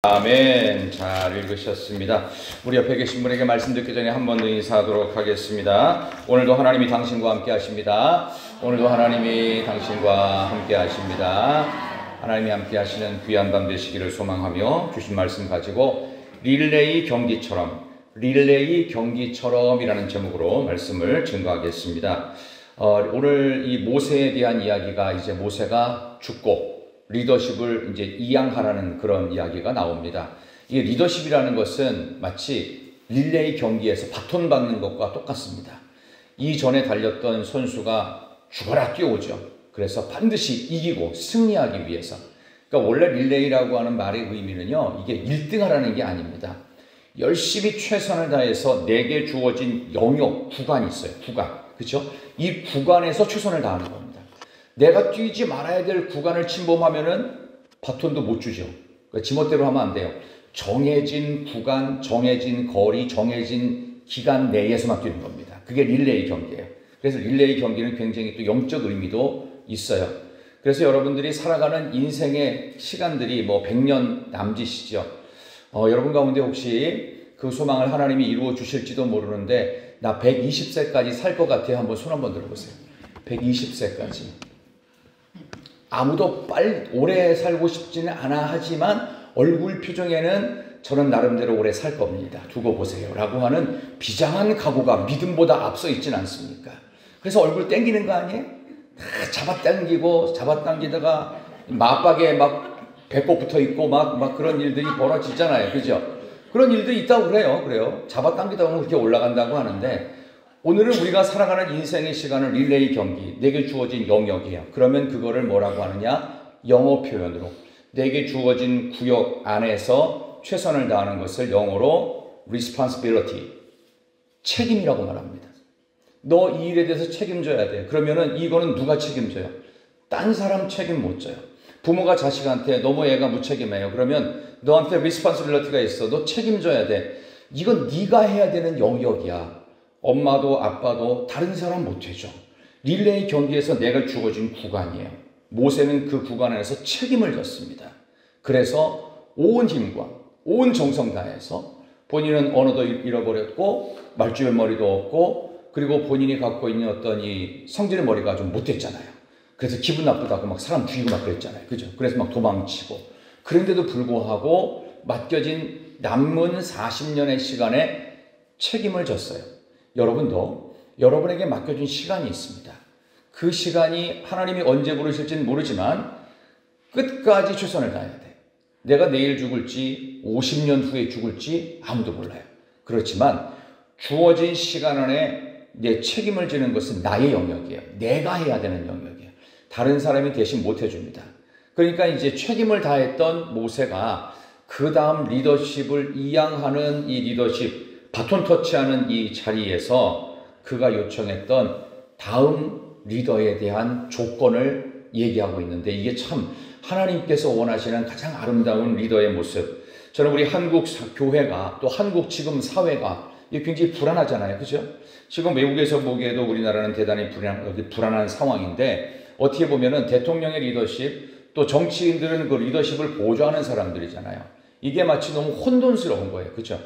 아멘. 잘 읽으셨습니다. 우리 옆에 계신 분에게 말씀 듣기 전에 한 번 더 인사하도록 하겠습니다. 오늘도 하나님이 당신과 함께 하십니다. 오늘도 하나님이 당신과 함께 하십니다. 하나님이 함께 하시는 귀한 밤 되시기를 소망하며 주신 말씀 가지고 릴레이 경기처럼이라는 제목으로 말씀을 증거하겠습니다. 오늘 이 모세에 대한 이야기가 이제 모세가 죽고 리더십을 이제 이양하라는 그런 이야기가 나옵니다. 이 리더십이라는 것은 마치 릴레이 경기에서 바톤 받는 것과 똑같습니다. 이전에 달렸던 선수가 죽어라 뛰어오죠. 그래서 반드시 이기고 승리하기 위해서. 그러니까 원래 릴레이라고 하는 말의 의미는요, 이게 1등 하라는 게 아닙니다. 열심히 최선을 다해서 내게 주어진 영역, 구간이 있어요. 구간. 그렇죠? 이 구간에서 최선을 다하는 겁니다. 내가 뛰지 말아야 될 구간을 침범하면은 바톤도 못 주죠. 그러니까 지멋대로 하면 안 돼요. 정해진 구간, 정해진 거리, 정해진 기간 내에서만 뛰는 겁니다. 그게 릴레이 경기예요. 그래서 릴레이 경기는 굉장히 또 영적 의미도 있어요. 그래서 여러분들이 살아가는 인생의 시간들이 뭐 100년 남짓이죠. 여러분 가운데 혹시 그 소망을 하나님이 이루어 주실지도 모르는데 나 120세까지 살 것 같아요. 한번 손 한번 들어보세요. 120세까지. 아무도 오래 살고 싶지는 않아 하지만 얼굴 표정에는 저는 나름대로 오래 살 겁니다. 두고 보세요. 라고 하는 비장한 각오가 믿음보다 앞서 있지는 않습니까? 그래서 얼굴 땡기는 거 아니에요? 잡아당기다가 맞박에 막 배꼽 붙어 있고 막 그런 일들이 벌어지잖아요. 그죠? 그런 일들이 있다고 그래요. 잡아당기다 보면 그렇게 올라간다고 하는데 오늘은 우리가 살아가는 인생의 시간은 릴레이 경기, 내게 주어진 영역이에요. 그러면 그거를 뭐라고 하느냐? 영어 표현으로 내게 주어진 구역 안에서 최선을 다하는 것을 영어로 responsibility, 책임이라고 말합니다. 너 이 일에 대해서 책임져야 돼. 그러면은 이거는 누가 책임져요? 딴 사람 책임 못 져요. 부모가 자식한테 너무 애가 무책임해요. 그러면 너한테 responsibility가 있어. 너 책임져야 돼. 이건 네가 해야 되는 영역이야. 엄마도 아빠도 다른 사람 못해줘. 릴레이 경기에서 내가 주어진 구간이에요. 모세는 그 구간 안에서 책임을 졌습니다. 그래서 온 힘과 온 정성 다해서 본인은 언어도 잃어버렸고 말주변 머리도 없고 그리고 본인이 갖고 있는 어떤 이 성질의 머리가 좀 못됐잖아요. 그래서 기분 나쁘다고 막 사람 죽이고 막 그랬잖아요. 그죠? 그래서 막 도망치고 그런데도 불구하고 맡겨진 남은 40년의 시간에 책임을 졌어요. 여러분도 여러분에게 맡겨진 시간이 있습니다. 그 시간이 하나님이 언제 부르실지는 모르지만 끝까지 최선을 다해야 돼. 내가 내일 죽을지 50년 후에 죽을지 아무도 몰라요. 그렇지만 주어진 시간 안에 내 책임을 지는 것은 나의 영역이에요. 내가 해야 되는 영역이에요. 다른 사람이 대신 못 해줍니다. 그러니까 이제 책임을 다했던 모세가 그 다음 리더십을 이양하는 이 리더십, 바톤 터치하는 이 자리에서 그가 요청했던 다음 리더에 대한 조건을 얘기하고 있는데 이게 참 하나님께서 원하시는 가장 아름다운 리더의 모습. 저는 우리 한국 교회가 또 한국 지금 사회가 이게 굉장히 불안하잖아요. 그죠? 지금 외국에서 보기에도 우리나라는 대단히 불안한 상황인데 어떻게 보면은 대통령의 리더십 또 정치인들은 그 리더십을 보조하는 사람들이잖아요. 이게 마치 너무 혼돈스러운 거예요. 그죠?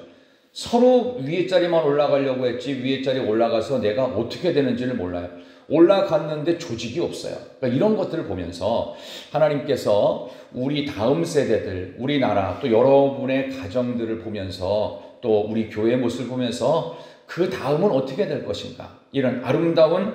서로 위에 자리만 올라가려고 했지 위에 자리 올라가서 내가 어떻게 되는지를 몰라요. 올라갔는데 조직이 없어요. 그러니까 이런 것들을 보면서 하나님께서 우리 다음 세대들, 우리나라 또 여러분의 가정들을 보면서 또 우리 교회의 모습을 보면서 그 다음은 어떻게 될 것인가 이런 아름다운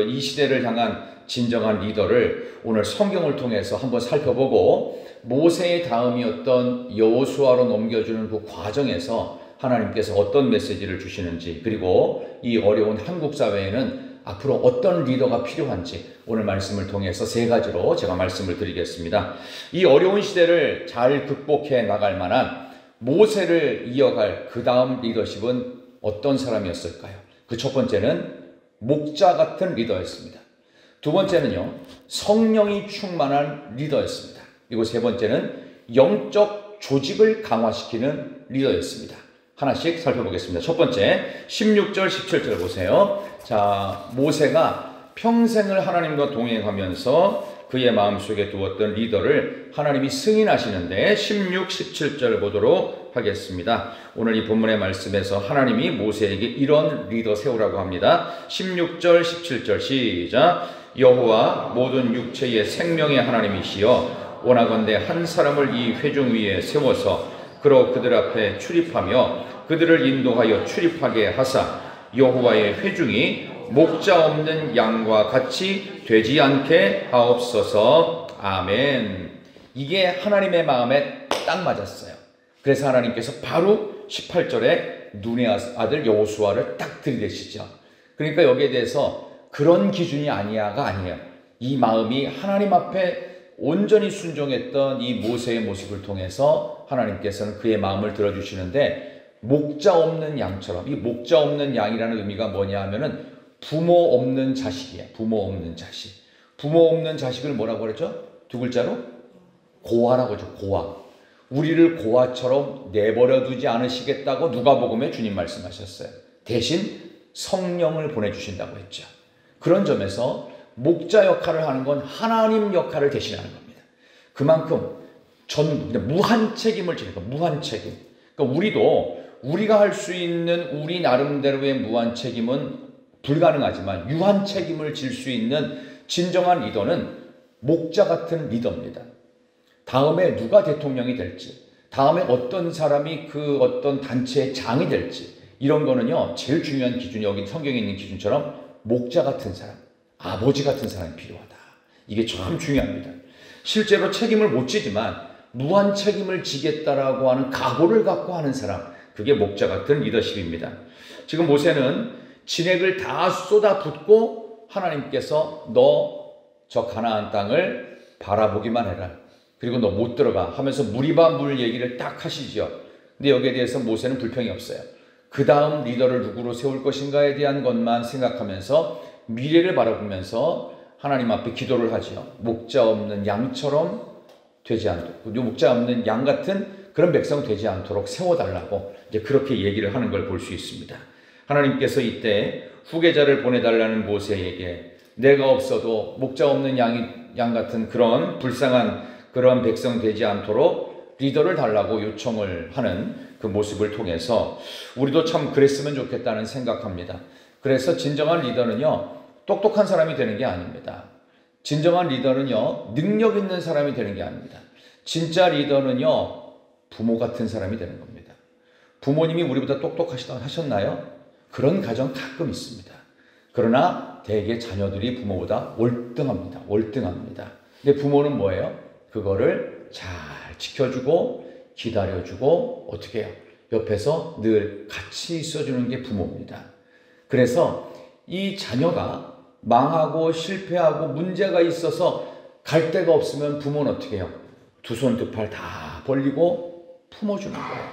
이 시대를 향한 진정한 리더를 오늘 성경을 통해서 한번 살펴보고 모세의 다음이었던 여호수아로 넘겨주는 그 과정에서 하나님께서 어떤 메시지를 주시는지 그리고 이 어려운 한국 사회에는 앞으로 어떤 리더가 필요한지 오늘 말씀을 통해서 세 가지로 제가 말씀을 드리겠습니다. 이 어려운 시대를 잘 극복해 나갈 만한 모세를 이어갈 그 다음 리더십은 어떤 사람이었을까요? 그 첫 번째는 목자 같은 리더였습니다. 두 번째는요, 성령이 충만한 리더였습니다. 그리고 세 번째는 영적 조직을 강화시키는 리더였습니다. 하나씩 살펴보겠습니다. 첫 번째 16절 17절 보세요. 자, 모세가 평생을 하나님과 동행하면서 그의 마음속에 두었던 리더를 하나님이 승인하시는데 16, 17절 보도록 하겠습니다. 오늘 이 본문의 말씀에서 하나님이 모세에게 이런 리더 세우라고 합니다. 16절, 17절 시작. 여호와 모든 육체의 생명의 하나님이시여 원하건대 한 사람을 이 회중 위에 세워서 그로 그들 앞에 출입하며 그들을 인도하여 출입하게 하사 여호와의 회중이 목자 없는 양과 같이 되지 않게 하옵소서. 아멘. 이게 하나님의 마음에 딱 맞았어요. 그래서 하나님께서 바로 18절에 눈의 아들 여호수아를 딱 들이대시죠. 그러니까 여기에 대해서 그런 기준이 아니야가 아니에요. 이 마음이 하나님 앞에 온전히 순종했던 이 모세의 모습을 통해서 하나님께서는 그의 마음을 들어주시는데, 목자 없는 양처럼, 이 목자 없는 양이라는 의미가 뭐냐 하면은 부모 없는 자식이에요. 부모 없는 자식. 부모 없는 자식을 뭐라고 그랬죠? 두 글자로? 고아라고 하죠. 고아. 우리를 고아처럼 내버려 두지 않으시겠다고 누가복음에 주님 말씀하셨어요. 대신 성령을 보내주신다고 했죠. 그런 점에서 목자 역할을 하는 건 하나님 역할을 대신하는 겁니다. 그만큼 무한 책임을 지니까 무한 책임. 그러니까 우리가 할 수 있는 우리 나름대로의 무한 책임은 불가능하지만 유한 책임을 질 수 있는 진정한 리더는 목자 같은 리더입니다. 다음에 누가 대통령이 될지, 다음에 어떤 사람이 그 어떤 단체의 장이 될지, 이런 거는요, 제일 중요한 기준이 여기 성경에 있는 기준처럼 목자 같은 사람, 아버지 같은 사람이 필요하다. 이게 참 중요합니다. 실제로 책임을 못 지지만 무한 책임을 지겠다라고 하는 각오를 갖고 하는 사람, 그게 목자 같은 리더십입니다. 지금 모세는 진액을 다 쏟아붓고 하나님께서 너 저 가나안 땅을 바라보기만 해라. 그리고 너 못 들어가 하면서 무리바 물 얘기를 딱 하시죠. 근데 여기에 대해서 모세는 불평이 없어요. 그 다음 리더를 누구로 세울 것인가에 대한 것만 생각하면서 미래를 바라보면서 하나님 앞에 기도를 하죠. 목자 없는 양처럼 되지 않도록, 목자 없는 양 같은 그런 백성 되지 않도록 세워달라고 이제 그렇게 얘기를 하는 걸 볼 수 있습니다. 하나님께서 이때 후계자를 보내달라는 모세에게 내가 없어도 목자 없는 양 같은 그런 불쌍한 그런 백성 되지 않도록 리더를 달라고 요청을 하는 그 모습을 통해서 우리도 참 그랬으면 좋겠다는 생각합니다. 그래서 진정한 리더는요, 똑똑한 사람이 되는 게 아닙니다. 진정한 리더는요, 능력 있는 사람이 되는 게 아닙니다. 진짜 리더는요, 부모 같은 사람이 되는 겁니다. 부모님이 우리보다 똑똑하셨나요? 그런 가정 가끔 있습니다. 그러나 대개 자녀들이 부모보다 월등합니다. 월등합니다. 근데 부모는 뭐예요? 그거를 잘 지켜주고 기다려주고 어떻게 해요? 옆에서 늘 같이 있어주는 게 부모입니다. 그래서 이 자녀가 망하고 실패하고 문제가 있어서 갈 데가 없으면 부모는 어떻게 해요? 두 손 두 팔 다 벌리고 품어주는 거예요.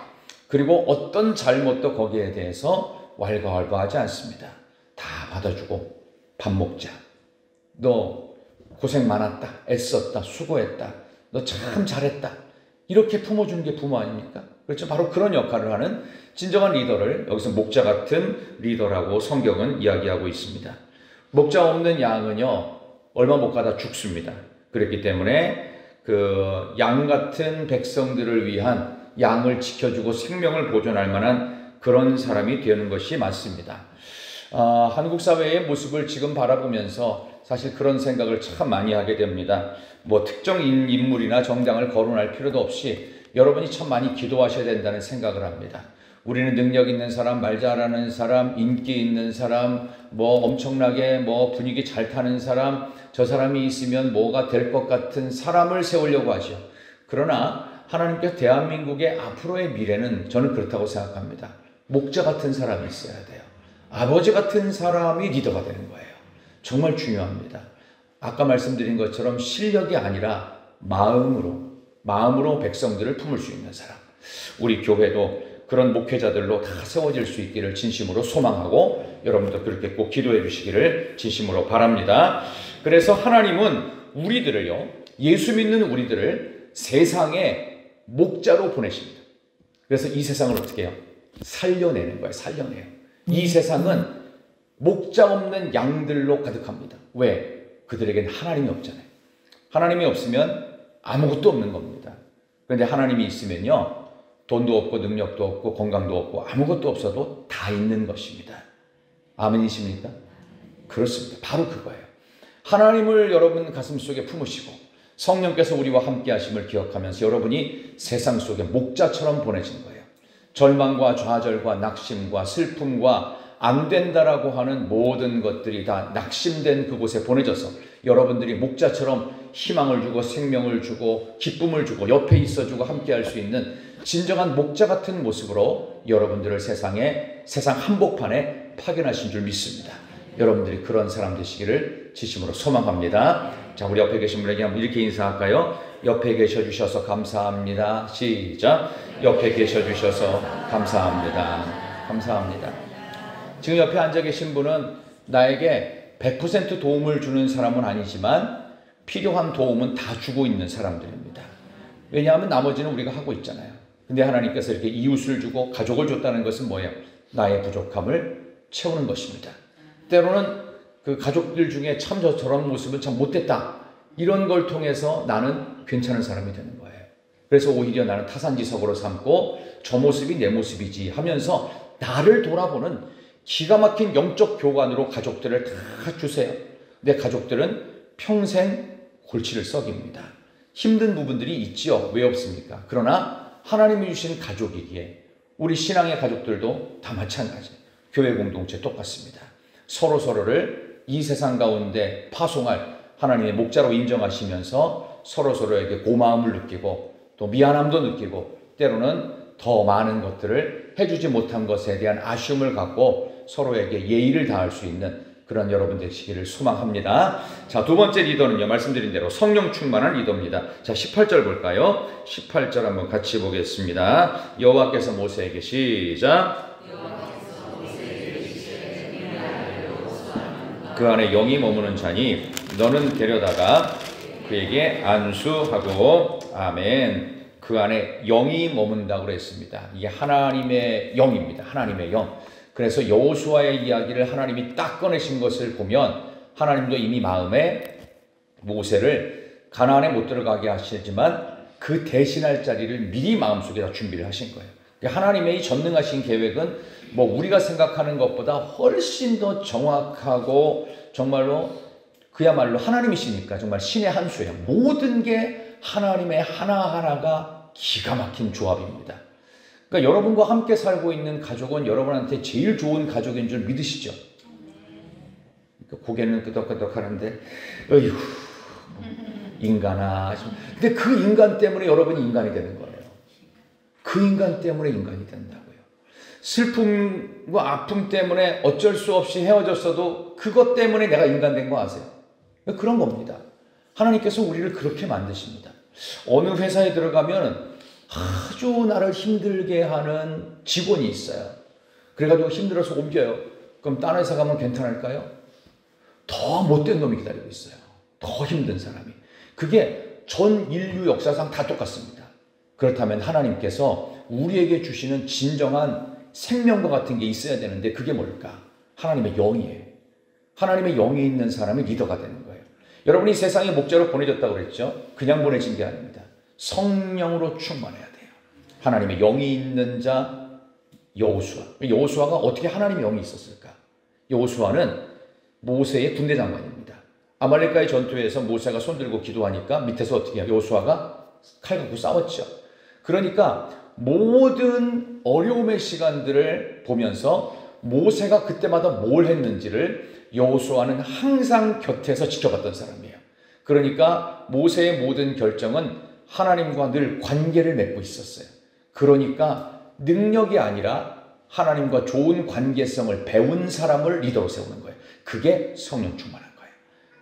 그리고 어떤 잘못도 거기에 대해서 왈가왈부하지 않습니다. 다 받아주고 밥 먹자. 너 고생 많았다. 애썼다. 수고했다. 너 참 잘했다. 이렇게 품어주는 게 부모 아닙니까? 그렇죠. 바로 그런 역할을 하는 진정한 리더를 여기서 목자 같은 리더라고 성경은 이야기하고 있습니다. 목자 없는 양은요, 얼마 못 가다 죽습니다. 그렇기 때문에 그 양 같은 백성들을 위한 양을 지켜주고 생명을 보존할 만한 그런 사람이 되는 것이 맞습니다. 한국 사회의 모습을 지금 바라보면서 사실 그런 생각을 참 많이 하게 됩니다. 뭐 특정 인물이나 정당을 거론할 필요도 없이 여러분이 참 많이 기도하셔야 된다는 생각을 합니다. 우리는 능력 있는 사람, 말 잘하는 사람, 인기 있는 사람, 뭐 엄청나게 뭐 분위기 잘 타는 사람, 저 사람이 있으면 뭐가 될 것 같은 사람을 세우려고 하죠. 그러나 하나님께서 대한민국의 앞으로의 미래는 저는 그렇다고 생각합니다. 목자 같은 사람이 있어야 돼요. 아버지 같은 사람이 리더가 되는 거예요. 정말 중요합니다. 아까 말씀드린 것처럼 실력이 아니라 마음으로 백성들을 품을 수 있는 사람. 우리 교회도 그런 목회자들로 다 세워질 수 있기를 진심으로 소망하고 여러분도 그렇게 꼭 기도해 주시기를 진심으로 바랍니다. 그래서 하나님은 우리들을요, 예수 믿는 우리들을 세상에 목자로 보내십니다. 그래서 이 세상을 어떻게 해요? 살려내는 거예요. 살려내요. 이 세상은 목자 없는 양들로 가득합니다. 왜? 그들에겐 하나님이 없잖아요. 하나님이 없으면 아무것도 없는 겁니다. 그런데 하나님이 있으면요, 돈도 없고 능력도 없고 건강도 없고 아무것도 없어도 다 있는 것입니다. 아멘이십니까? 그렇습니다. 바로 그거예요. 하나님을 여러분 가슴속에 품으시고 성령께서 우리와 함께 하심을 기억하면서 여러분이 세상 속에 목자처럼 보내진 거예요. 절망과 좌절과 낙심과 슬픔과 안 된다라고 하는 모든 것들이 다 낙심된 그곳에 보내져서 여러분들이 목자처럼 희망을 주고 생명을 주고 기쁨을 주고 옆에 있어주고 함께 할 수 있는 진정한 목자 같은 모습으로 여러분들을 세상 한복판에 파견하신 줄 믿습니다. 여러분들이 그런 사람 되시기를 진심으로 소망합니다. 자, 우리 옆에 계신 분에게 한번 이렇게 인사할까요? 옆에 계셔 주셔서 감사합니다. 시작. 옆에 계셔 주셔서 감사합니다. 감사합니다. 지금 옆에 앉아 계신 분은 나에게 100% 도움을 주는 사람은 아니지만 필요한 도움은 다 주고 있는 사람들입니다. 왜냐하면 나머지는 우리가 하고 있잖아요. 근데 하나님께서 이렇게 이웃을 주고 가족을 줬다는 것은 뭐예요? 나의 부족함을 채우는 것입니다. 때로는 그 가족들 중에 참 저런 모습은 참 못됐다, 이런 걸 통해서 나는 괜찮은 사람이 되는 거예요. 그래서 오히려 나는 타산지석으로 삼고 저 모습이 내 모습이지 하면서 나를 돌아보는 기가 막힌 영적 교관으로 가족들을 다 주세요. 내 가족들은 평생 골치를 썩입니다. 힘든 부분들이 있지요. 왜 없습니까? 그러나 하나님이 주신 가족이기에 우리 신앙의 가족들도 다 마찬가지예요. 교회 공동체 똑같습니다. 서로서로를 이 세상 가운데 파송할 하나님의 목자로 인정하시면서 서로서로에게 고마움을 느끼고 또 미안함도 느끼고 때로는 더 많은 것들을 해주지 못한 것에 대한 아쉬움을 갖고 서로에게 예의를 다할 수 있는 그런 여러분 되시기를 소망합니다. 자, 두 번째 리더는요, 말씀드린 대로 성령 충만한 리더입니다. 자, 18절 볼까요? 18절 한번 같이 보겠습니다. 여호와께서 모세에게 시작. 그 안에 영이 머무는 자니 너는 데려다가 그에게 안수하고. 아멘. 그 안에 영이 머문다고 그랬습니다. 이게 하나님의 영입니다. 하나님의 영. 그래서 여호수아의 이야기를 하나님이 딱 꺼내신 것을 보면 하나님도 이미 마음에 모세를 가나안에 못 들어가게 하시지만 그 대신할 자리를 미리 마음속에 다 준비를 하신 거예요. 하나님의 이 전능하신 계획은 뭐 우리가 생각하는 것보다 훨씬 더 정확하고 정말로 그야말로 하나님이시니까 정말 신의 한 수예요. 모든 게 하나님의 하나하나가 기가 막힌 조합입니다. 그러니까 여러분과 함께 살고 있는 가족은 여러분한테 제일 좋은 가족인 줄 믿으시죠? 고개는 끄덕끄덕 하는데 어휴 인간아. 근데 그 인간 때문에 여러분이 인간이 되는 거예요. 그 인간 때문에 인간이 된다고요. 슬픔과 아픔 때문에 어쩔 수 없이 헤어졌어도 그것 때문에 내가 인간 된 거 아세요? 그런 겁니다. 하나님께서 우리를 그렇게 만드십니다. 어느 회사에 들어가면 아주 나를 힘들게 하는 직원이 있어요. 그래가지고 힘들어서 옮겨요. 그럼 딴 회사 가면 괜찮을까요? 더 못된 놈이 기다리고 있어요. 더 힘든 사람이. 그게 전 인류 역사상 다 똑같습니다. 그렇다면 하나님께서 우리에게 주시는 진정한 생명과 같은 게 있어야 되는데 그게 뭘까? 하나님의 영이에요. 하나님의 영이 있는 사람이 리더가 되는 거예요. 여러분이 세상에 목자로 보내졌다고 그랬죠? 그냥 보내진 게 아닙니다. 성령으로 충만해야 돼요. 하나님의 영이 있는 자 여호수아. 여호수아가 어떻게 하나님의 영이 있었을까? 여호수아는 모세의 군대 장관입니다. 아말렉과의 전투에서 모세가 손들고 기도하니까 밑에서 어떻게 해요? 여호수아가 칼 갖고 싸웠죠. 그러니까 모든 어려움의 시간들을 보면서 모세가 그때마다 뭘 했는지를 여호수아는 항상 곁에서 지켜봤던 사람이에요. 그러니까 모세의 모든 결정은 하나님과 늘 관계를 맺고 있었어요. 그러니까 능력이 아니라 하나님과 좋은 관계성을 배운 사람을 리더로 세우는 거예요. 그게 성령 충만한 거예요.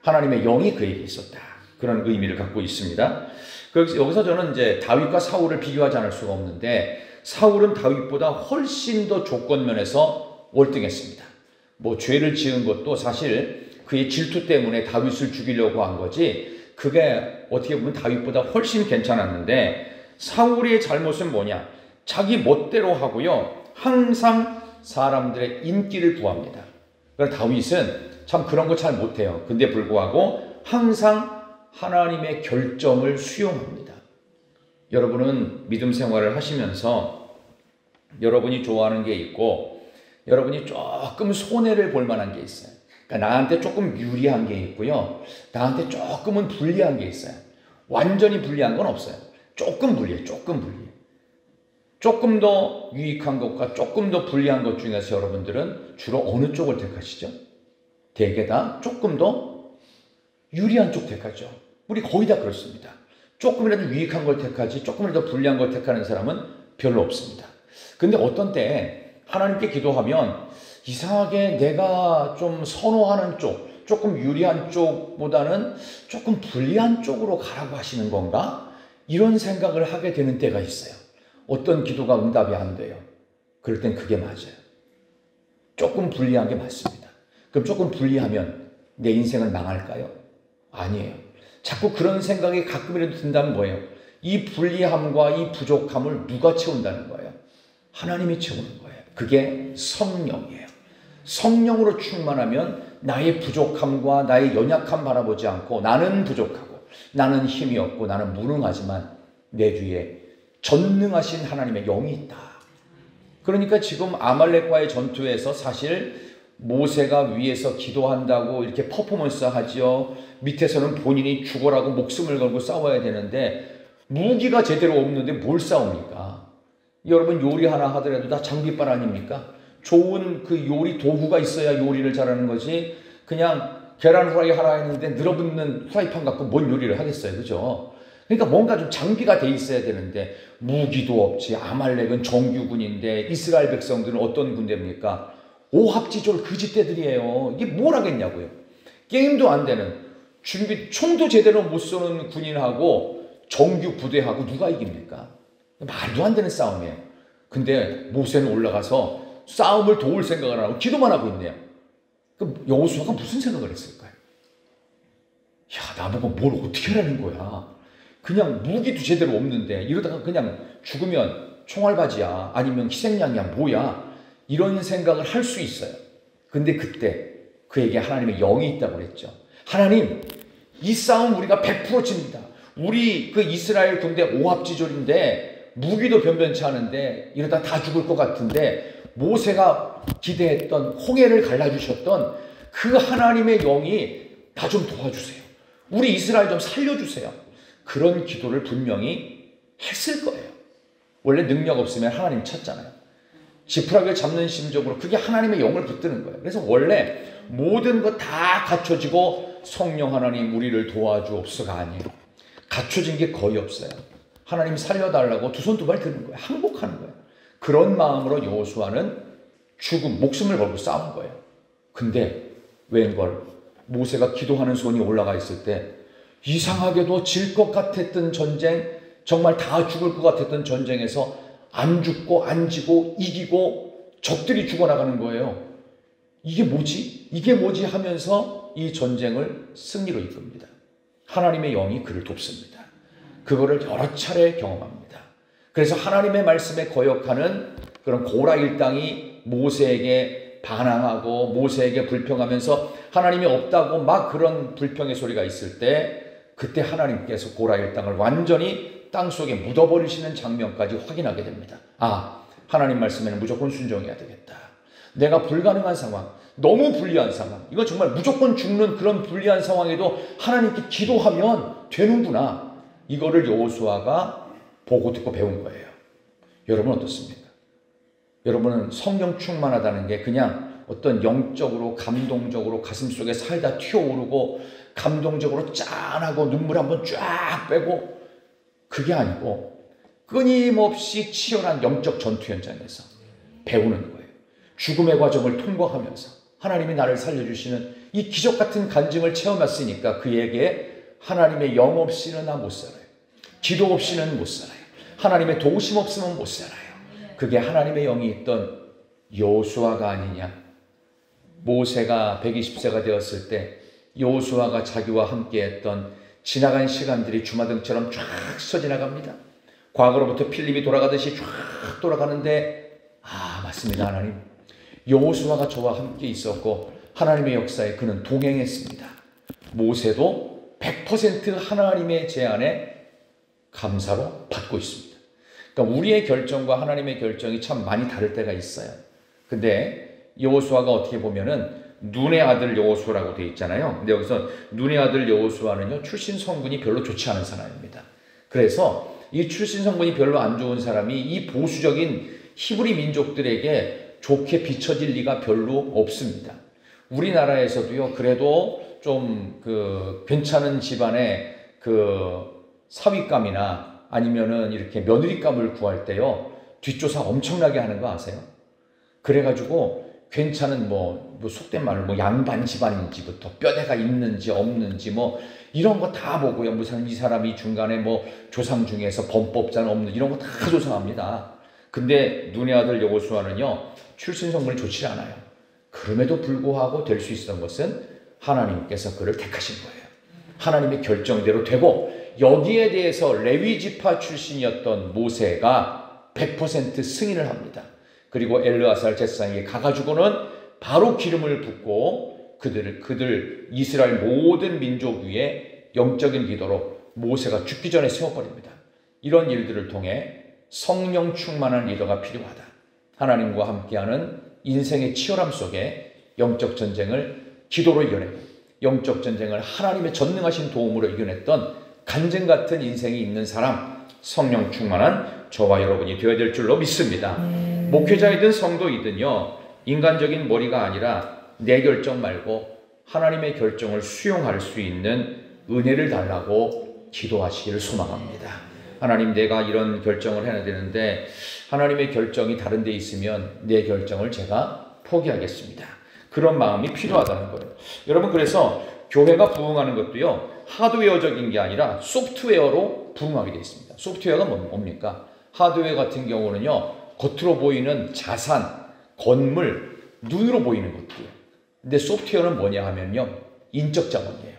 하나님의 영이 그에게 있었다. 그런 의미를 갖고 있습니다. 여기서 저는 이제 다윗과 사울을 비교하지 않을 수가 없는데 사울은 다윗보다 훨씬 더 조건면에서 월등했습니다. 뭐 죄를 지은 것도 사실 그의 질투 때문에 다윗을 죽이려고 한 거지 그게 어떻게 보면 다윗보다 훨씬 괜찮았는데 사울의 잘못은 뭐냐? 자기 멋대로 하고요. 항상 사람들의 인기를 구합니다. 그래서 다윗은 참 그런 거 잘 못해요. 근데 불구하고 항상 하나님의 결정을 수용합니다. 여러분은 믿음 생활을 하시면서 여러분이 좋아하는 게 있고 여러분이 조금 손해를 볼 만한 게 있어요. 그러니까 나한테 조금 유리한 게 있고요. 나한테 조금은 불리한 게 있어요. 완전히 불리한 건 없어요. 조금 불리해요. 조금 불리해요. 조금 더 유익한 것과 조금 더 불리한 것 중에서 여러분들은 주로 어느 쪽을 택하시죠? 대개 다 조금 더 유리한 쪽 택하죠. 우리 거의 다 그렇습니다. 조금이라도 유익한 걸 택하지 조금이라도 불리한 걸 택하는 사람은 별로 없습니다. 근데 어떤 때 하나님께 기도하면 이상하게 내가 좀 선호하는 쪽, 조금 유리한 쪽보다는 조금 불리한 쪽으로 가라고 하시는 건가? 이런 생각을 하게 되는 때가 있어요. 어떤 기도가 응답이 안 돼요. 그럴 땐 그게 맞아요. 조금 불리한 게 맞습니다. 그럼 조금 불리하면 내 인생은 망할까요? 아니에요. 자꾸 그런 생각이 가끔이라도 든다면 뭐예요? 이 불리함과 이 부족함을 누가 채운다는 거예요? 하나님이 채우는 거예요. 그게 성령이에요. 성령으로 충만하면 나의 부족함과 나의 연약함 바라보지 않고 나는 부족하고 나는 힘이 없고 나는 무능하지만 내 뒤에 전능하신 하나님의 영이 있다. 그러니까 지금 아말렉과의 전투에서 사실 모세가 위에서 기도한다고 이렇게 퍼포먼스 하죠. 밑에서는 본인이 죽어라고 목숨을 걸고 싸워야 되는데 무기가 제대로 없는데 뭘 싸웁니까? 여러분 요리 하나 하더라도 다 장비빨 아닙니까? 좋은 그 요리 도구가 있어야 요리를 잘하는 거지 그냥 계란 후라이 하나 했는데 늘어붙는 프라이팬 갖고 뭔 요리를 하겠어요. 그죠? 그러니까 뭔가 좀 장비가 돼 있어야 되는데 무기도 없지. 아말렉은 정규군인데 이스라엘 백성들은 어떤 군대입니까? 오합지졸 거짓대들이에요. 이게 뭘 하겠냐고요. 게임도 안 되는 총도 제대로 못 쏘는 군인하고 정규 부대하고 누가 이깁니까? 말도 안 되는 싸움이에요. 근데 모세는 올라가서 싸움을 도울 생각을 안 하고 기도만 하고 있네요. 그럼 여호수아가 무슨 생각을 했을까요? 야, 나보고 뭘 어떻게 하라는 거야. 그냥 무기도 제대로 없는데 이러다가 그냥 죽으면 총알바지야 아니면 희생양이야 뭐야 이런 생각을 할 수 있어요. 근데 그때 그에게 하나님의 영이 있다고 그랬죠. 하나님, 이 싸움 우리가 100% 집니다. 우리 그 이스라엘 군대 오합지졸인데 무기도 변변치 않은데 이러다 다 죽을 것 같은데 모세가 기대했던 홍해를 갈라주셨던 그 하나님의 영이 나 좀 도와주세요. 우리 이스라엘 좀 살려주세요. 그런 기도를 분명히 했을 거예요. 원래 능력 없으면 하나님 찾잖아요. 지푸라기를 잡는 심정으로 그게 하나님의 영을 붙드는 거예요. 그래서 원래 모든 것 다 갖춰지고 성령 하나님 우리를 도와주옵소서가 아니에요. 갖춰진 게 거의 없어요. 하나님 살려달라고 두 손 두 발 드는 거예요. 항복하는 거예요. 그런 마음으로 여호수아는 목숨을 걸고 싸운 거예요. 근데 웬걸 모세가 기도하는 손이 올라가 있을 때 이상하게도 질 것 같았던 전쟁, 정말 다 죽을 것 같았던 전쟁에서 안 죽고 안 지고 이기고 적들이 죽어나가는 거예요. 이게 뭐지? 이게 뭐지? 하면서 이 전쟁을 승리로 이끕니다. 하나님의 영이 그를 돕습니다. 그거를 여러 차례 경험합니다. 그래서 하나님의 말씀에 거역하는 그런 고라 일당이 모세에게 반항하고 모세에게 불평하면서 하나님이 없다고 막 그런 불평의 소리가 있을 때 그때 하나님께서 고라 일당을 완전히 땅속에 묻어버리시는 장면까지 확인하게 됩니다. 아, 하나님 말씀에는 무조건 순종해야 되겠다. 내가 불가능한 상황, 너무 불리한 상황, 이건 정말 무조건 죽는 그런 불리한 상황에도 하나님께 기도하면 되는구나. 이거를 여호수아가 보고 듣고 배운 거예요. 여러분 어떻습니까? 여러분은 성령 충만하다는 게 그냥 어떤 영적으로 감동적으로 가슴속에 살다 튀어오르고 감동적으로 짠하고 눈물 한번 쫙 빼고 그게 아니고 끊임없이 치열한 영적 전투 현장에서 배우는 거예요. 죽음의 과정을 통과하면서 하나님이 나를 살려주시는 이 기적 같은 간증을 체험했으니까 그에게 하나님의 영 없이는 나 못 살아요. 기도 없이는 못 살아요. 하나님의 도우심 없으면 못 살아요. 그게 하나님의 영이 있던 여호수아가 아니냐. 모세가 120세가 되었을 때 여호수아가 자기와 함께했던 지나간 시간들이 주마등처럼 쫙 스쳐 지나갑니다. 과거로부터 필름이 돌아가듯이 쫙 돌아가는데 맞습니다. 하나님. 여호수아가 저와 함께 있었고 하나님의 역사에 그는 동행했습니다. 모세도 100% 하나님의 제안에 감사로 받고 있습니다. 그러니까 우리의 결정과 하나님의 결정이 참 많이 다를 때가 있어요. 근데 여호수아가 어떻게 보면은 눈의 아들 여호수아라고 되어 있잖아요. 근데 여기서 눈의 아들 여호수아는요, 출신 성분이 별로 좋지 않은 사람입니다. 그래서 이 출신 성분이 별로 안 좋은 사람이 이 보수적인 히브리 민족들에게 좋게 비춰질 리가 별로 없습니다. 우리나라에서도요, 그래도 좀 괜찮은 집안의 사위감이나 아니면은 이렇게 며느리감을 구할 때요, 뒷조사 엄청나게 하는 거 아세요? 그래가지고 괜찮은 속된 말로 양반 집안인지부터 뼈대가 있는지 없는지 이런 거 다 보고요. 무슨 이 사람이 중간에 조상 중에서 범법자는 없는지 이런 거 다 조사합니다. 근데 눈의 아들 여호수아는요, 출신 성분이 좋지 않아요. 그럼에도 불구하고 될 수 있었던 것은 하나님께서 그를 택하신 거예요. 하나님의 결정대로 되고, 여기에 대해서 레위 지파 출신이었던 모세가 100% 승인을 합니다. 그리고 엘르아살 제사장에게 가가지고는 바로 기름을 붓고 그들 이스라엘 모든 민족 위에 영적인 기도로 모세가 죽기 전에 세워버립니다. 이런 일들을 통해 성령 충만한 리더가 필요하다. 하나님과 함께하는 인생의 치열함 속에 영적 전쟁을 기도로 이겨내고 영적 전쟁을 하나님의 전능하신 도움으로 이겨냈던 간증 같은 인생이 있는 사람, 성령 충만한 저와 여러분이 되어야 될 줄로 믿습니다. 목회자이든 성도이든요, 인간적인 머리가 아니라 내 결정 말고 하나님의 결정을 수용할 수 있는 은혜를 달라고 기도하시기를 소망합니다. 하나님, 내가 이런 결정을 해야 되는데 하나님의 결정이 다른 데 있으면 내 결정을 제가 포기하겠습니다. 그런 마음이 필요하다는 거예요. 여러분, 그래서 교회가 부흥하는 것도요, 하드웨어적인 게 아니라 소프트웨어로 부흥하게 되어 있습니다. 소프트웨어가 뭡니까? 하드웨어 같은 경우는요, 겉으로 보이는 자산, 건물, 눈으로 보이는 것들이에요. 근데 소프트웨어는 뭐냐 하면요, 인적 자원이에요.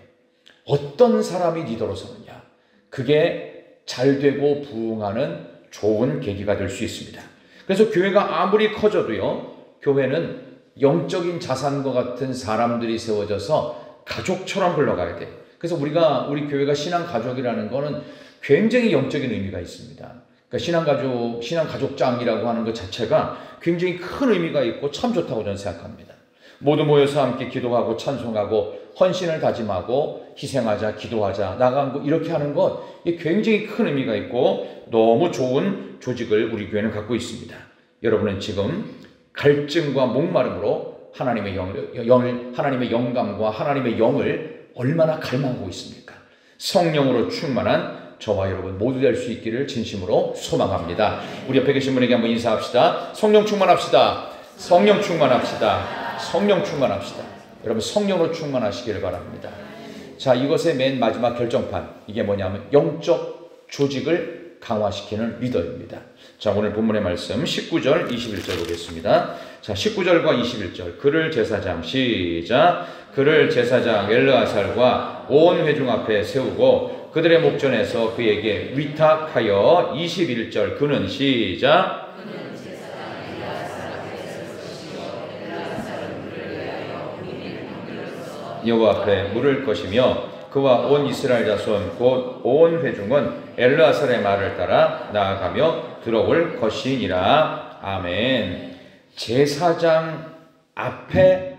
어떤 사람이 리더로 서느냐, 그게 잘 되고 부흥하는 좋은 계기가 될 수 있습니다. 그래서 교회가 아무리 커져도요, 교회는 영적인 자산과 같은 사람들이 세워져서 가족처럼 흘러가야 돼요. 그래서 우리 교회가 신앙 가족이라는 거는 굉장히 영적인 의미가 있습니다. 그러니까 신앙가족장이라고 하는 것 자체가 굉장히 큰 의미가 있고 참 좋다고 저는 생각합니다. 모두 모여서 함께 기도하고 찬송하고 헌신을 다짐하고 희생하자, 기도하자, 나가고 이렇게 하는 것, 이게 굉장히 큰 의미가 있고 너무 좋은 조직을 우리 교회는 갖고 있습니다. 여러분은 지금 갈증과 목마름으로 하나님의 영감과 하나님의 영을 얼마나 갈망하고 있습니까? 성령으로 충만한 저와 여러분 모두 될 수 있기를 진심으로 소망합니다. 우리 옆에 계신 분에게 한번 인사합시다. 성령 충만합시다. 성령 충만합시다. 성령 충만합시다. 여러분, 성령으로 충만하시기를 바랍니다. 자, 이것의 맨 마지막 결정판, 이게 뭐냐면 영적 조직을 강화시키는 리더입니다. 자, 오늘 본문의 말씀 19절 21절 보겠습니다. 자, 19절과 21절. 그를 제사장, 시작. 그를 제사장 엘르아살과 온 회중 앞에 세우고 그들의 목전에서 그에게 위탁하여 21절. 그는, 시작. 여호와 앞에 물을 것이며 그와 온 이스라엘 자손 곧 온 회중은 엘르아살의 말을 따라 나아가며 들어올 것이니라. 아멘. 제사장 앞에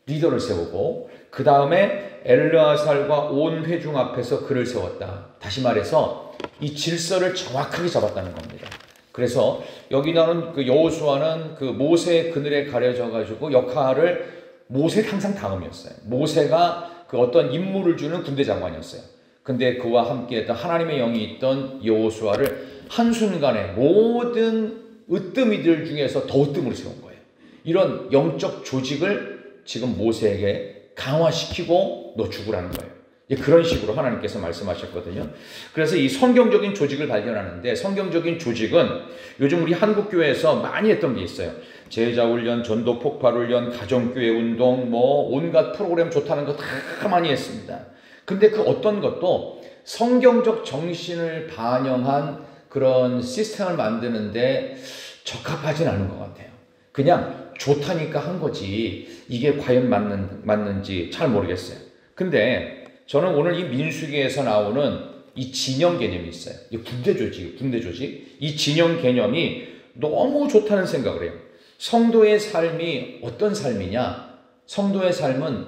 리더를 세우고 그 다음에 엘르아살과 온 회중 앞에서 그를 세웠다. 다시 말해서 이 질서를 정확하게 잡았다는 겁니다. 그래서 여기 나오는 여호수아는 모세의 그늘에 가려져 가지고 역할을 모세 항상 다음이었어요. 모세가 어떤 임무를 주는 군대 장관이었어요. 근데 그와 함께했던 하나님의 영이 있던 여호수아를 한순간에 모든 으뜸이들 중에서 더 으뜸으로 세운 거예요. 이런 영적 조직을 지금 모세에게 강화시키고 너 죽으라는 거예요. 그런 식으로 하나님께서 말씀하셨거든요. 그래서 이 성경적인 조직을 발견하는데, 성경적인 조직은 요즘 우리 한국교회에서 많이 했던 게 있어요. 제자훈련, 전도 폭발훈련, 가정교회 운동, 온갖 프로그램 좋다는 거 다 많이 했습니다. 근데 그 어떤 것도 성경적 정신을 반영한 그런 시스템을 만드는데 적합하진 않은 것 같아요. 그냥 좋다니까 한 거지 이게 과연 맞는지 잘 모르겠어요. 근데 저는 오늘 이 민수기에서 나오는 이 진영 개념이 있어요. 이 군대 조직. 이 진영 개념이 너무 좋다는 생각을 해요. 성도의 삶이 어떤 삶이냐? 성도의 삶은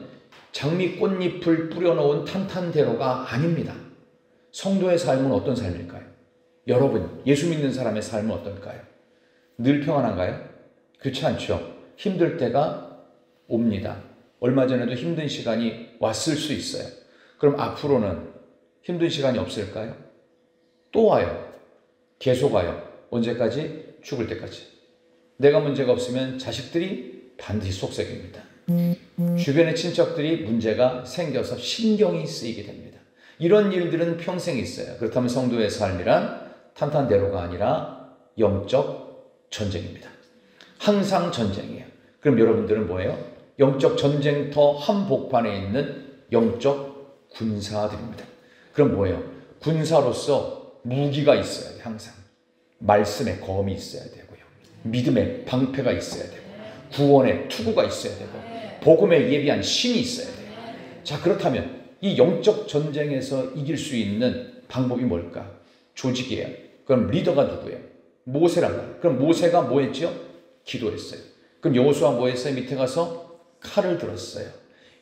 장미 꽃잎을 뿌려놓은 탄탄대로가 아닙니다. 성도의 삶은 어떤 삶일까요? 여러분, 예수 믿는 사람의 삶은 어떨까요? 늘 평안한가요? 그렇지 않죠. 힘들 때가 옵니다. 얼마 전에도 힘든 시간이 왔을 수 있어요. 그럼 앞으로는 힘든 시간이 없을까요? 또 와요. 계속 와요. 언제까지? 죽을 때까지. 내가 문제가 없으면 자식들이 반드시 속썩입니다. 주변의 친척들이 문제가 생겨서 신경이 쓰이게 됩니다. 이런 일들은 평생 있어요. 그렇다면 성도의 삶이란 탄탄대로가 아니라 영적 전쟁입니다. 항상 전쟁이에요. 그럼 여러분들은 뭐예요? 영적 전쟁터 한복판에 있는 영적 군사들입니다. 그럼 뭐예요? 군사로서 무기가 있어야 돼요. 항상. 말씀의 검이 있어야 되고요. 믿음의 방패가 있어야 되고, 구원의 투구가 있어야 되고, 복음에 예비한 신이 있어야 돼요. 자, 그렇다면 이 영적 전쟁에서 이길 수 있는 방법이 뭘까? 조직이에요. 그럼 리더가 누구예요? 모세란 말이에요. 그럼 모세가 뭐 했죠? 기도했어요. 그럼 여호수아 뭐 했어요? 밑에 가서 칼을 들었어요.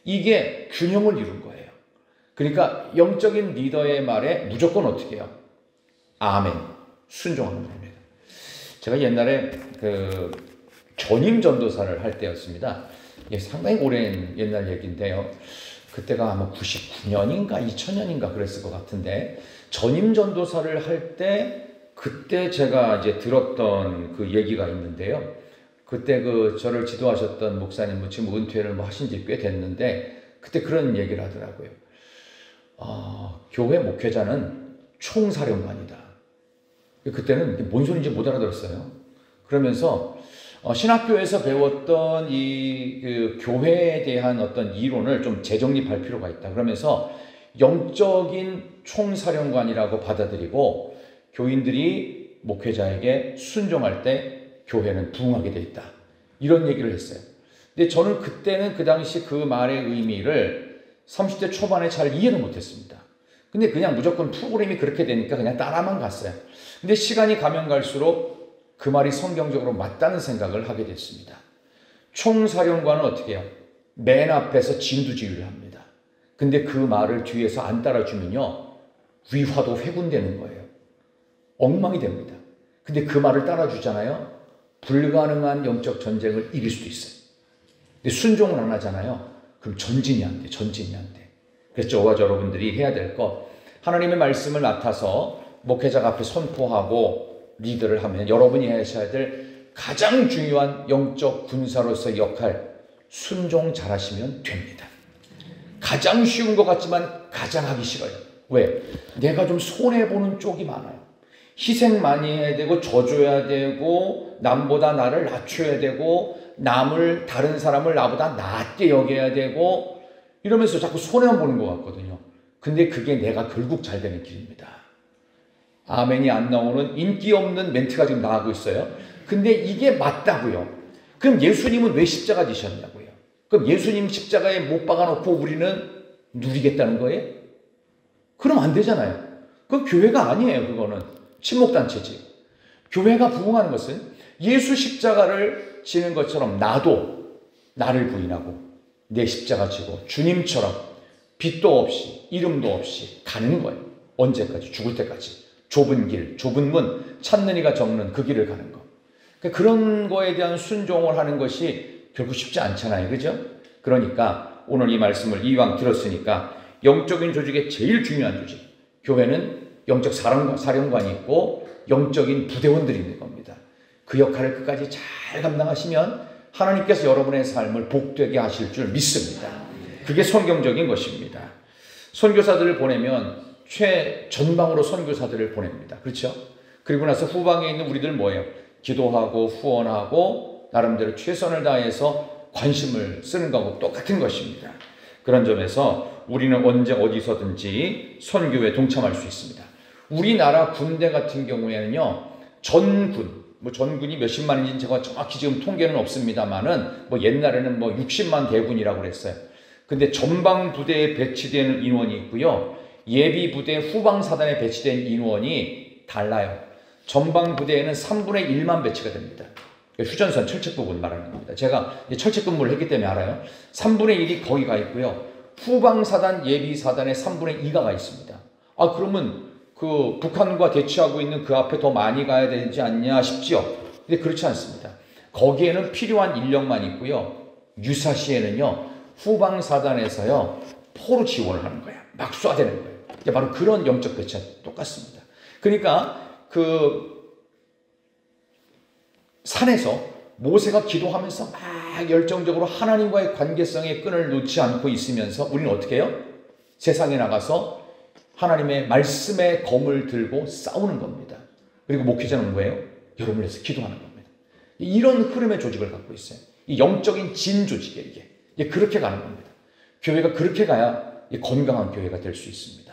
이게 균형을 이룬 거예요. 그러니까 영적인 리더의 말에 무조건 어떻게 해요? 아멘. 순종하는 겁니다. 제가 옛날에 전임 전도사를 할 때였습니다. 상당히 오랜 옛날 얘기인데요. 그때가 아마 99년인가 2000년인가 그랬을 것 같은데, 전임 전도사를 할 때 그때 제가 이제 들었던 그 얘기가 있는데요. 그때 저를 지도하셨던 목사님, 지금 은퇴를 하신 지 꽤 됐는데, 그때 그런 얘기를 하더라고요. 교회 목회자는 총사령관이다. 그때는 뭔 소리인지 못 알아들었어요. 그러면서 신학교에서 배웠던 이 교회에 대한 어떤 이론을 좀 재정립할 필요가 있다. 그러면서 영적인 총사령관이라고 받아들이고, 교인들이 목회자에게 순종할 때 교회는 부흥하게 돼 있다. 이런 얘기를 했어요. 근데 저는 그때는 그 당시 그 말의 의미를 30대 초반에 잘 이해를 못했습니다. 근데 그냥 무조건 프로그램이 그렇게 되니까 그냥 따라만 갔어요. 근데 시간이 가면 갈수록 그 말이 성경적으로 맞다는 생각을 하게 됐습니다. 총사령관은 어떻게 해요? 맨 앞에서 진두지휘를 합니다. 근데 그 말을 뒤에서 안 따라주면요, 위화도 회군되는 거예요. 엉망이 됩니다. 근데 그 말을 따라주잖아요. 불가능한 영적 전쟁을 이길 수도 있어요. 근데 순종을 안 하잖아요. 그럼 전진이 안 돼. 그래서 저와 여러분들이 해야 될 것, 하나님의 말씀을 맡아서 목회자가 앞에 선포하고 리더를 하면 여러분이 하셔야 될 가장 중요한 영적 군사로서의 역할, 순종 잘하시면 됩니다. 가장 쉬운 것 같지만 가장 하기 싫어요. 왜? 내가 좀 손해보는 쪽이 많아요. 희생 많이 해야 되고, 져줘야 되고, 남보다 나를 낮춰야 되고, 다른 사람을 나보다 낮게 여겨야 되고, 이러면서 자꾸 손해만 보는 것 같거든요. 근데 그게 내가 결국 잘 되는 길입니다. 아멘이 안 나오는 인기 없는 멘트가 지금 나가고 있어요. 근데 이게 맞다고요. 그럼 예수님은 왜 십자가 지셨냐고요. 그럼 예수님 십자가에 못 박아놓고 우리는 누리겠다는 거예요? 그럼 안 되잖아요. 그건 교회가 아니에요. 그거는 친목단체지. 교회가 부흥하는 것은 예수 십자가를 지는 것처럼 나도 나를 부인하고 내 십자가 지고 주님처럼 빛도 없이 이름도 없이 가는 거예요. 언제까지? 죽을 때까지. 좁은 길, 좁은 문, 찾는 이가 적는 그 길을 가는 거. 그런 거에 대한 순종을 하는 것이 결국 쉽지 않잖아요. 그죠? 그러니까 오늘 이 말씀을 이왕 들었으니까 영적인 조직의 제일 중요한 조직, 교회는 영적 사령관이 있고 영적인 부대원들이 있는 겁니다. 그 역할을 끝까지 잘 감당하시면 하나님께서 여러분의 삶을 복되게 하실 줄 믿습니다. 그게 성경적인 것입니다. 선교사들을 보내면 최전방으로 선교사들을 보냅니다. 그렇죠? 그리고 나서 후방에 있는 우리들 뭐예요? 기도하고 후원하고 나름대로 최선을 다해서 관심을 쓰는 거하고 똑같은 것입니다. 그런 점에서 우리는 언제 어디서든지 선교에 동참할 수 있습니다. 우리나라 군대 같은 경우에는요, 전군이 몇십만인지는 제가 정확히 지금 통계는 없습니다만은, 옛날에는 60만 대군이라고 그랬어요. 근데 전방 부대에 배치되는 인원이 있고요. 예비 부대 후방 사단에 배치된 인원이 달라요. 전방 부대에는 3분의 1만 배치가 됩니다. 휴전선 철책 부분 말하는 겁니다. 제가 철책 근무를 했기 때문에 알아요. 3분의 1이 거기 가 있고요. 후방 사단, 예비 사단에 3분의 2가 가 있습니다. 아, 그러면 그 북한과 대치하고 있는 그 앞에 더 많이 가야 되지 않냐 싶지요. 근데 그렇지 않습니다. 거기에는 필요한 인력만 있고요. 유사시에는요, 후방 사단에서요, 포로 지원을 하는 거야. 막 쏴대는 거예요. 이게 바로 그런 영적 배치와 똑같습니다. 그러니까 그 산에서 모세가 기도하면서 막 열정적으로 하나님과의 관계성의 끈을 놓지 않고 있으면서 우리는 어떻게 해요? 세상에 나가서 하나님의 말씀의 검을 들고 싸우는 겁니다. 그리고 목회자는 뭐예요? 여러분을 위해서 기도하는 겁니다. 이런 흐름의 조직을 갖고 있어요. 이 영적인 진 조직이에요. 이게 그렇게 가는 겁니다. 교회가 그렇게 가야 건강한 교회가 될 수 있습니다.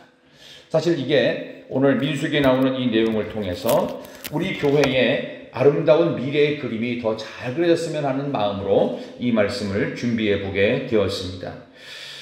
사실 이게 오늘 민수기에 나오는 이 내용을 통해서 우리 교회의 아름다운 미래의 그림이 더 잘 그려졌으면 하는 마음으로 이 말씀을 준비해 보게 되었습니다.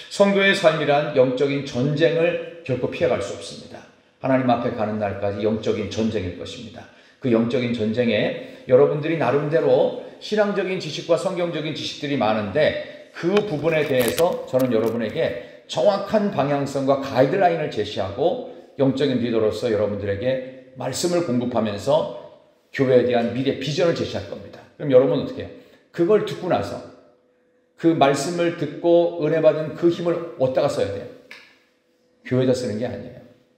성도의 삶이란 영적인 전쟁을 결코 피해갈 수 없습니다. 하나님 앞에 가는 날까지 영적인 전쟁일 것입니다. 그 영적인 전쟁에 여러분들이 나름대로 신앙적인 지식과 성경적인 지식들이 많은데 그 부분에 대해서 저는 여러분에게 정확한 방향성과 가이드라인을 제시하고 영적인 리더로서 여러분들에게 말씀을 공급하면서 교회에 대한 미래 비전을 제시할 겁니다. 그럼 여러분은 어떻게 해요? 그걸 듣고 나서 그 말씀을 듣고 은혜 받은 그 힘을 어디다가 써야 돼요? 교회에다 쓰는 게 아니에요.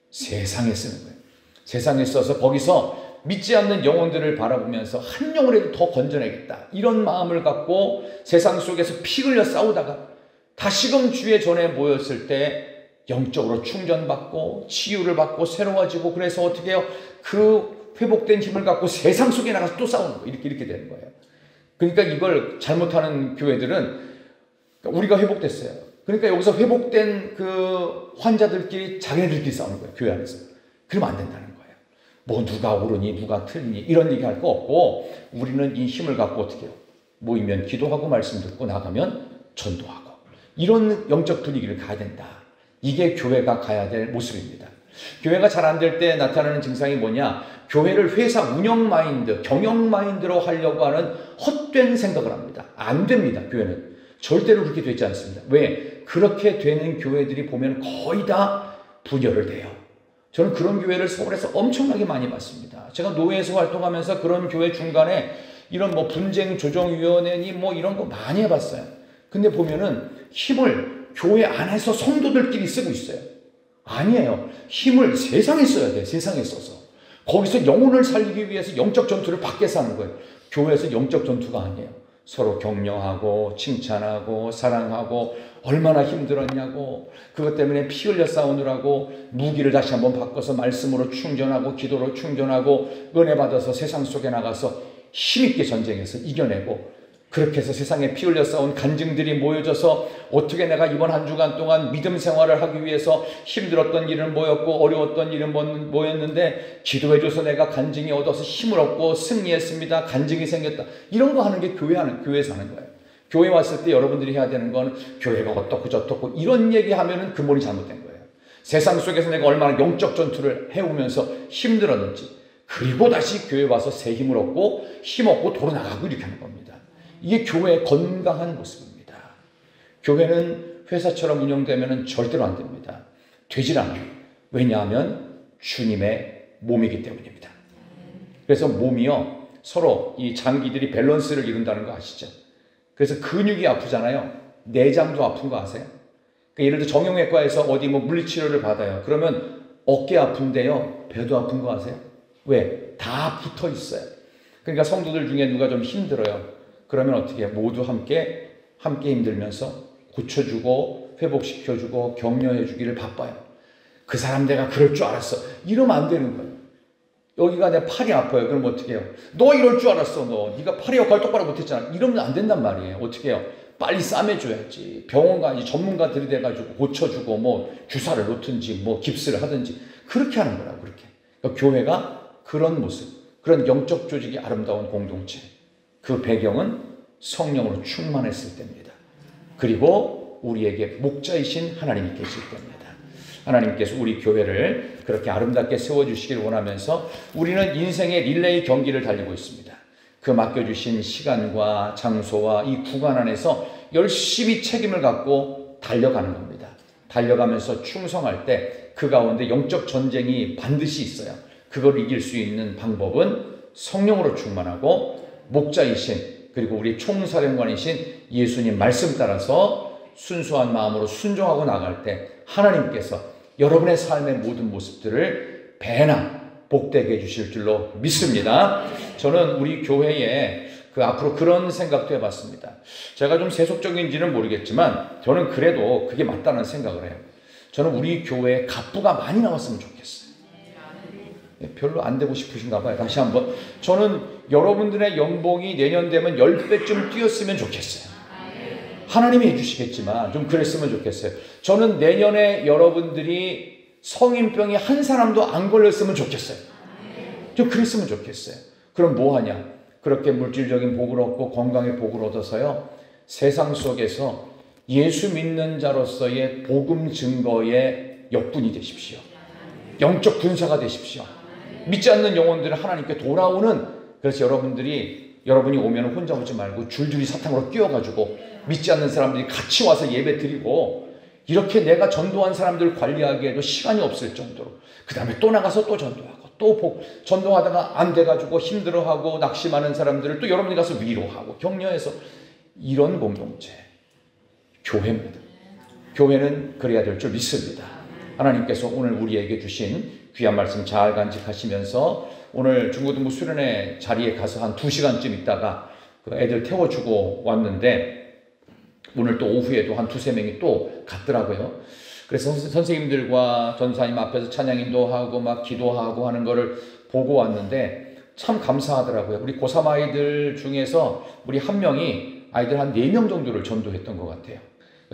세상에 쓰는 거예요. 세상에 써서 거기서 믿지 않는 영혼들을 바라보면서 한 영혼이라도 더 건져내겠다. 이런 마음을 갖고 세상 속에서 피 흘려 싸우다가 다시금 주의 전에 모였을 때 영적으로 충전받고 치유를 받고 새로워지고 그래서 어떻게 해요? 그 회복된 힘을 갖고 세상 속에 나가서 또 싸우는 거예요. 이렇게 되는 거예요. 그러니까 이걸 잘못하는 교회들은 우리가 회복됐어요. 그러니까 여기서 회복된 그 환자들끼리 자기네들끼리 싸우는 거예요. 교회 안에서. 그러면 안 된다는 거예요. 뭐 누가 옳으니 누가 틀리니 이런 얘기 할 거 없고 우리는 이 힘을 갖고 어떻게 해요? 모이면 기도하고 말씀 듣고 나가면 전도하고 이런 영적 분위기를 가야 된다. 이게 교회가 가야 될 모습입니다. 교회가 잘 안 될 때 나타나는 증상이 뭐냐? 교회를 회사 운영 마인드, 경영 마인드로 하려고 하는 헛된 생각을 합니다. 안 됩니다. 교회는. 절대로 그렇게 되지 않습니다. 왜? 그렇게 되는 교회들이 보면 거의 다 분열을 돼요. 저는 그런 교회를 서울에서 엄청나게 많이 봤습니다. 제가 노회에서 활동하면서 그런 교회 중간에 이런 뭐 분쟁 조정위원회니 뭐 이런 거 많이 해봤어요. 근데 보면은 힘을 교회 안에서 성도들끼리 쓰고 있어요. 아니에요. 힘을 세상에 써야 돼요. 세상에 써서. 거기서 영혼을 살리기 위해서 영적 전투를 밖에서 하는 거예요. 교회에서 영적 전투가 아니에요. 서로 격려하고 칭찬하고 사랑하고 얼마나 힘들었냐고 그것 때문에 피 흘려 싸우느라고 무기를 다시 한번 바꿔서 말씀으로 충전하고 기도로 충전하고 은혜 받아서 세상 속에 나가서 힘있게 전쟁해서 이겨내고 그렇게 해서 세상에 피 흘려 싸운 간증들이 모여져서 어떻게 내가 이번 한 주간 동안 믿음 생활을 하기 위해서 힘들었던 일은 모였고 어려웠던 일은 모였는데 기도해줘서 내가 간증이 얻어서 힘을 얻고 승리했습니다. 간증이 생겼다. 이런 거 하는 게 교회에서 하는 거예요. 교회 왔을 때 여러분들이 해야 되는 건 교회가 어떻고 저떻고 이런 얘기하면은 근본이 잘못된 거예요. 세상 속에서 내가 얼마나 영적 전투를 해오면서 힘들었는지 그리고 다시 교회 와서 새 힘을 얻고 힘 얻고 도로 나가고 이렇게 하는 겁니다. 이게 교회의 건강한 모습입니다. 교회는 회사처럼 운영되면 절대로 안 됩니다. 되질 않아요. 왜냐하면 주님의 몸이기 때문입니다. 그래서 몸이요 서로 이 장기들이 밸런스를 이룬다는 거 아시죠? 그래서 근육이 아프잖아요. 내장도 아픈 거 아세요? 그러니까 예를 들어 정형외과에서 어디 뭐 물리치료를 받아요. 그러면 어깨 아픈데요. 배도 아픈 거 아세요? 왜? 다 붙어 있어요. 그러니까 성도들 중에 누가 좀 힘들어요. 그러면 어떻게 해요? 모두 함께 힘들면서 고쳐주고 회복시켜주고 격려해주기를 바빠요. 그 사람 내가 그럴 줄 알았어. 이러면 안 되는 거예요. 여기가 내 팔이 아파요. 그럼 어떻게 해요? 너 이럴 줄 알았어. 너가 팔의 역할 똑바로 못했잖아. 이러면 안 된단 말이에요. 어떻게 해요? 빨리 싸매줘야지. 병원 가야지. 전문가 들이대가지고 고쳐주고 뭐 주사를 놓든지 뭐 깁스를 하든지 그렇게 하는 거라고. 그렇게. 그러니까 교회가 그런 모습, 그런 영적 조직이 아름다운 공동체. 그 배경은 성령으로 충만했을 때입니다. 그리고 바로 우리에게 목자이신 하나님이 계실 겁니다. 하나님께서 우리 교회를 그렇게 아름답게 세워주시길 원하면서 우리는 인생의 릴레이 경기를 달리고 있습니다. 그 맡겨주신 시간과 장소와 이 구간 안에서 열심히 책임을 갖고 달려가는 겁니다. 달려가면서 충성할 때 그 가운데 영적 전쟁이 반드시 있어요. 그걸 이길 수 있는 방법은 성령으로 충만하고 목자이신 그리고 우리 총사령관이신 예수님 말씀 따라서 순수한 마음으로 순종하고 나갈 때 하나님께서 여러분의 삶의 모든 모습들을 배나 복되게 해주실 줄로 믿습니다. 저는 우리 교회에 앞으로 그런 생각도 해봤습니다. 제가 좀 세속적인지는 모르겠지만 저는 그래도 그게 맞다는 생각을 해요. 저는 우리 교회에 갑부가 많이 나왔으면 좋겠어요. 별로 안 되고 싶으신가 봐요. 다시 한번 저는 여러분들의 연봉이 내년 되면 10배쯤 뛰었으면 좋겠어요. 하나님이 해주시겠지만 좀 그랬으면 좋겠어요. 저는 내년에 여러분들이 성인병이 한 사람도 안 걸렸으면 좋겠어요. 좀 그랬으면 좋겠어요. 그럼 뭐 하냐? 그렇게 물질적인 복을 얻고 건강의 복을 얻어서요, 세상 속에서 예수 믿는 자로서의 복음 증거의 역분이 되십시오. 영적 군사가 되십시오. 믿지 않는 영혼들은 하나님께 돌아오는, 그래서 여러분이 오면 혼자 오지 말고 줄줄이 사탕으로 끼워가지고 믿지 않는 사람들이 같이 와서 예배 드리고, 이렇게 내가 전도한 사람들을 관리하기에도 시간이 없을 정도로, 그 다음에 또 나가서 또 전도하고 또 전도하다가 안 돼가지고 힘들어하고 낙심하는 사람들을 또 여러분이 가서 위로하고 격려해서, 이런 공동체 교회입니다. 교회는 그래야 될 줄 믿습니다. 하나님께서 오늘 우리에게 주신 귀한 말씀 잘 간직하시면서 오늘 중고등부 수련회 자리에 가서 한 2시간쯤 있다가 그 애들 태워주고 왔는데, 오늘 또 오후에도 한 2-3명이 또 갔더라고요. 그래서 선생님들과 전사님 앞에서 찬양 인도하고 막 기도하고 하는 거를 보고 왔는데 참 감사하더라고요. 우리 고3 아이들 중에서 우리 한 명이 아이들 한 4명 정도를 전도했던 것 같아요.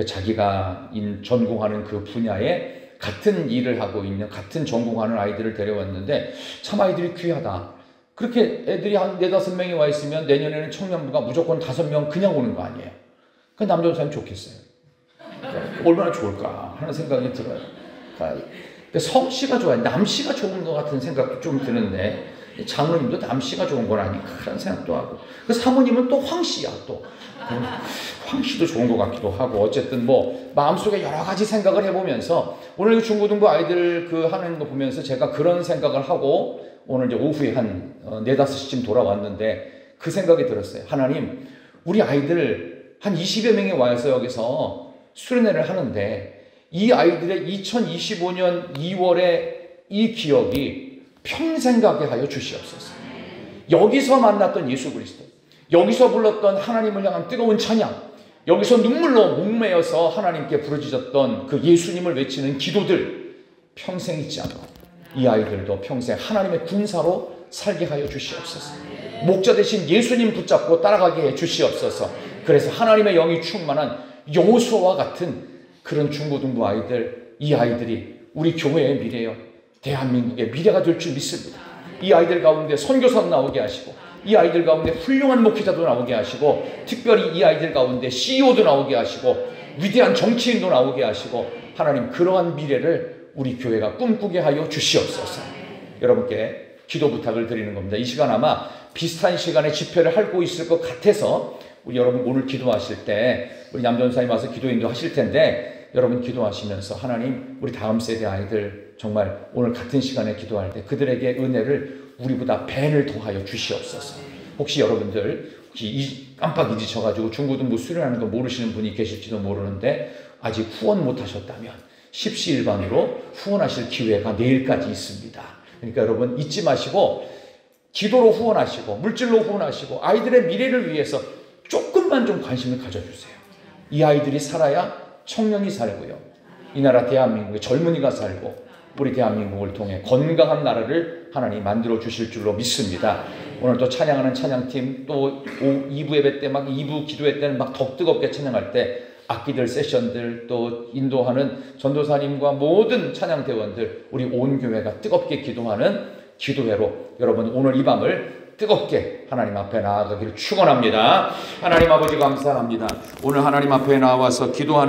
자기가 전공하는 그 분야에 같은 일을 하고 있는, 같은 전공하는 아이들을 데려왔는데 참 아이들이 귀하다. 그렇게 애들이 한 4-5명이 와 있으면 내년에는 청년부가 무조건 5명 그냥 오는 거 아니에요. 그 남전사님 좋겠어요. 그러니까 얼마나 좋을까 하는 생각이 들어요. 그러니까 성씨가 좋아요. 남씨가 좋은 것 같은 생각도 좀 드는데, 장로님도 남씨가 좋은 건 아닌가 그런 생각도 하고, 그 사모님은 또 황씨야. 또 황씨도 좋은 것 같기도 하고, 어쨌든 뭐 마음속에 여러 가지 생각을 해보면서 오늘 중고등부 아이들 하는 거 보면서 제가 그런 생각을 하고 오늘 이제 오후에 한 4-5시쯤 돌아왔는데 그 생각이 들었어요. 하나님, 우리 아이들 한 20여 명이 와서 여기서 수련회를 하는데 이 아이들의 2025년 2월에 이 기억이 평생 가게 하여 주시옵소서. 여기서 만났던 예수 그리스도, 여기서 불렀던 하나님을 향한 뜨거운 찬양, 여기서 눈물로 목매어서 하나님께 부르짖었던 그 예수님을 외치는 기도들 평생 잊지 않고 이 아이들도 평생 하나님의 군사로 살게 하여 주시옵소서. 목자 대신 예수님 붙잡고 따라가게 해 주시옵소서. 그래서 하나님의 영이 충만한 여호수아와 같은 그런 중고등부 아이들, 이 아이들이 우리 교회의 미래요, 대한민국의 미래가 될 줄 믿습니다. 이 아이들 가운데 선교사도 나오게 하시고, 이 아이들 가운데 훌륭한 목회자도 나오게 하시고, 특별히 이 아이들 가운데 CEO도 나오게 하시고, 위대한 정치인도 나오게 하시고, 하나님 그러한 미래를 우리 교회가 꿈꾸게 하여 주시옵소서. 여러분께 기도 부탁을 드리는 겁니다. 이 시간 아마 비슷한 시간에 집회를 하고 있을 것 같아서 우리 여러분 오늘 기도하실 때 우리 남전사님 와서 기도 인도하실 텐데, 여러분 기도하시면서 하나님, 우리 다음 세대 아이들 정말 오늘 같은 시간에 기도할 때 그들에게 은혜를 우리보다 배를 더하여 주시옵소서. 혹시 여러분들 깜빡 잊으셔가지고 중고등부 수련하는 거 모르시는 분이 계실지도 모르는데 아직 후원 못하셨다면 십시일반으로 후원하실 기회가 내일까지 있습니다. 그러니까 여러분 잊지 마시고 기도로 후원하시고 물질로 후원하시고 아이들의 미래를 위해서 조금만 좀 관심을 가져주세요. 이 아이들이 살아야 청년이 살고요, 이 나라 대한민국의 젊은이가 살고, 우리 대한민국을 통해 건강한 나라를 하나님 만들어 주실 줄로 믿습니다. 오늘 또 찬양하는 찬양팀, 또 2부 예배 때 막 2부 기도회 때는 막 더 뜨겁게 찬양할 때 악기들 세션들, 또 인도하는 전도사님과 모든 찬양대원들, 우리 온 교회가 뜨겁게 기도하는 기도회로 여러분 오늘 이 밤을 뜨겁게 하나님 앞에 나아가기를 축원합니다. 하나님 아버지 감사합니다. 오늘 하나님 앞에 나와서 기도하는